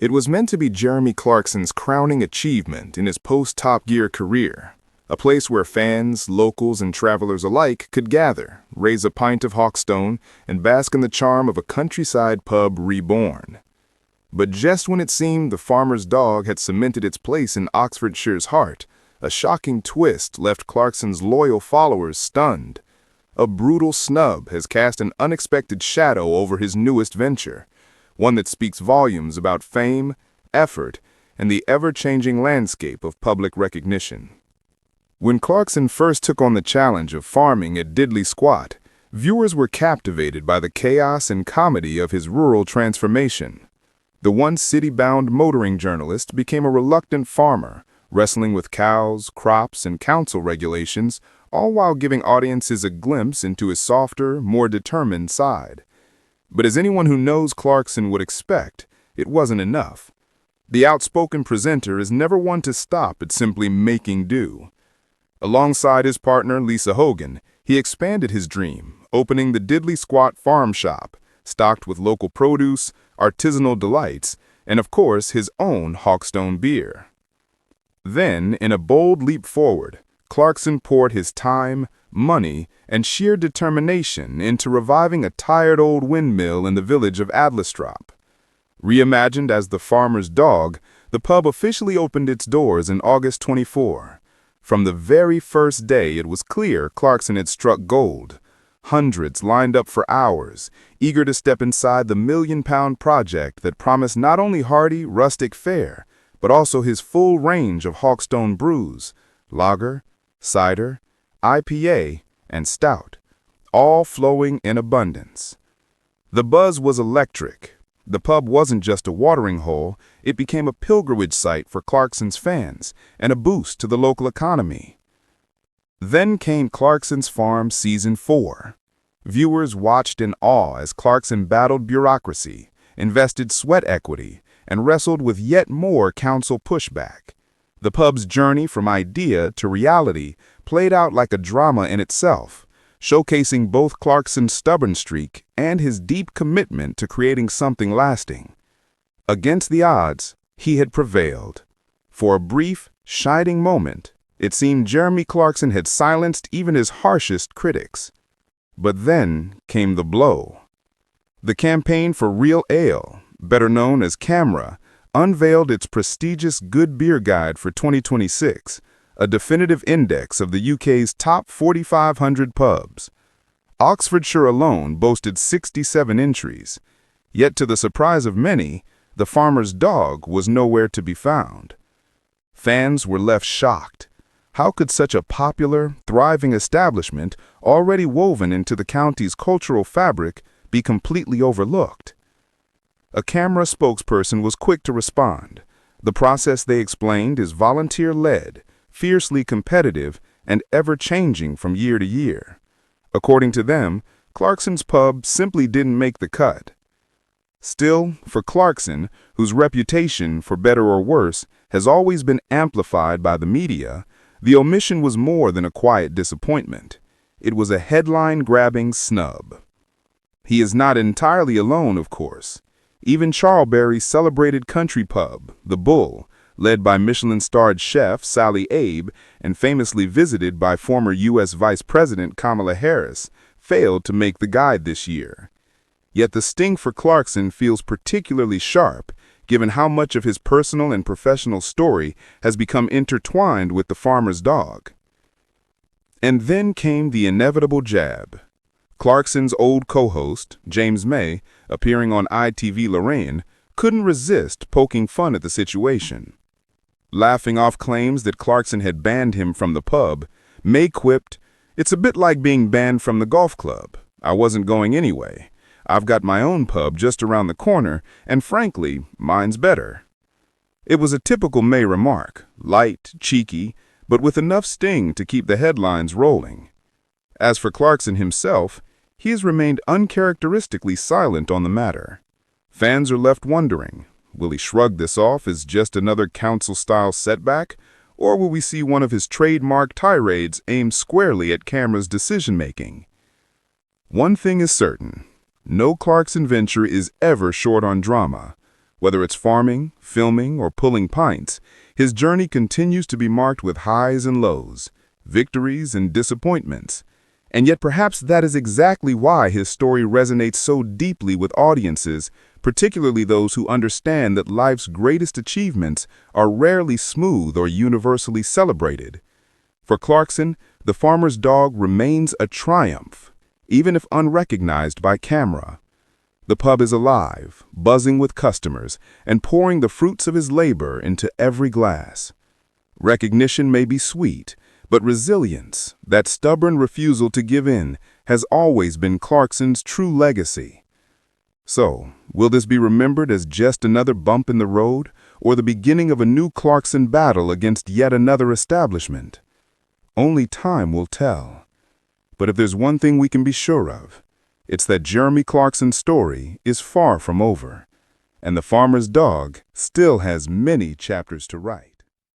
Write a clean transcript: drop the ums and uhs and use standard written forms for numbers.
It was meant to be Jeremy Clarkson's crowning achievement in his post-Top Gear career, a place where fans, locals, and travelers alike could gather, raise a pint of Hawkstone, and bask in the charm of a countryside pub reborn. But just when it seemed the farmer's dog had cemented its place in Oxfordshire's heart, a shocking twist left Clarkson's loyal followers stunned. A brutal snub has cast an unexpected shadow over his newest venture, one that speaks volumes about fame, effort, and the ever-changing landscape of public recognition. When Clarkson first took on the challenge of farming at Diddley Squat, viewers were captivated by the chaos and comedy of his rural transformation. The once city-bound motoring journalist became a reluctant farmer, wrestling with cows, crops, and council regulations, all while giving audiences a glimpse into his softer, more determined side. But as anyone who knows Clarkson would expect, it wasn't enough. The outspoken presenter is never one to stop at simply making do. Alongside his partner, Lisa Hogan, he expanded his dream, opening the Diddley Squat Farm Shop, stocked with local produce, artisanal delights, and of course his own Hawkstone beer. Then, in a bold leap forward, Clarkson poured his time, money, and sheer determination into reviving a tired old windmill in the village of Adlestrop. Reimagined as the farmer's dog, the pub officially opened its doors in August 24. From the very first day, it was clear Clarkson had struck gold. Hundreds lined up for hours, eager to step inside the million-pound project that promised not only hearty, rustic fare, but also his full range of Hawkstone brews, lager, cider, IPA, and stout, all flowing in abundance. The buzz was electric. The pub wasn't just a watering hole, it became a pilgrimage site for Clarkson's fans and a boost to the local economy. Then came Clarkson's Farm Season 4. Viewers watched in awe as Clarkson battled bureaucracy, invested sweat equity, and wrestled with yet more council pushback. The pub's journey from idea to reality played out like a drama in itself, showcasing both Clarkson's stubborn streak and his deep commitment to creating something lasting. Against the odds, he had prevailed. For a brief, shining moment, it seemed Jeremy Clarkson had silenced even his harshest critics. But then came the blow. The campaign for Real Ale, better known as CAMRA, unveiled its prestigious Good Beer Guide for 2026, a definitive index of the UK's top 4,500 pubs. Oxfordshire alone boasted 67 entries, yet to the surprise of many, the farmer's dog was nowhere to be found. Fans were left shocked. How could such a popular, thriving establishment, already woven into the county's cultural fabric, be completely overlooked? A CAMRA spokesperson was quick to respond. The process, they explained, is volunteer-led, fiercely competitive, and ever-changing from year to year. According to them, Clarkson's pub simply didn't make the cut. Still, for Clarkson, whose reputation, for better or worse, has always been amplified by the media, the omission was more than a quiet disappointment. It was a headline-grabbing snub. He is not entirely alone, of course. Even Charlbury's celebrated country pub, The Bull, led by Michelin-starred chef Sally Abe and famously visited by former U.S. Vice President Kamala Harris, failed to make the guide this year. Yet the sting for Clarkson feels particularly sharp, given how much of his personal and professional story has become intertwined with the farmer's dog. And then came the inevitable jab. Clarkson's old co-host, James May, appearing on ITV Lorraine, couldn't resist poking fun at the situation. Laughing off claims that Clarkson had banned him from the pub, May quipped, "It's a bit like being banned from the golf club. I wasn't going anyway. I've got my own pub just around the corner, and frankly, mine's better." It was a typical May remark, light, cheeky, but with enough sting to keep the headlines rolling. As for Clarkson himself, he has remained uncharacteristically silent on the matter. Fans are left wondering, will he shrug this off as just another council-style setback, or will we see one of his trademark tirades aimed squarely at CAMRA's decision-making? One thing is certain. No Clarkson venture is ever short on drama. Whether it's farming, filming, or pulling pints, his journey continues to be marked with highs and lows, victories and disappointments. And yet perhaps that is exactly why his story resonates so deeply with audiences, particularly those who understand that life's greatest achievements are rarely smooth or universally celebrated. For Clarkson, the farmer's dog remains a triumph, even if unrecognized by camera. The pub is alive, buzzing with customers, and pouring the fruits of his labor into every glass. Recognition may be sweet, but resilience, that stubborn refusal to give in, has always been Clarkson's true legacy. So, will this be remembered as just another bump in the road, or the beginning of a new Clarkson battle against yet another establishment? Only time will tell. But if there's one thing we can be sure of, it's that Jeremy Clarkson's story is far from over, and the farmer's dog still has many chapters to write.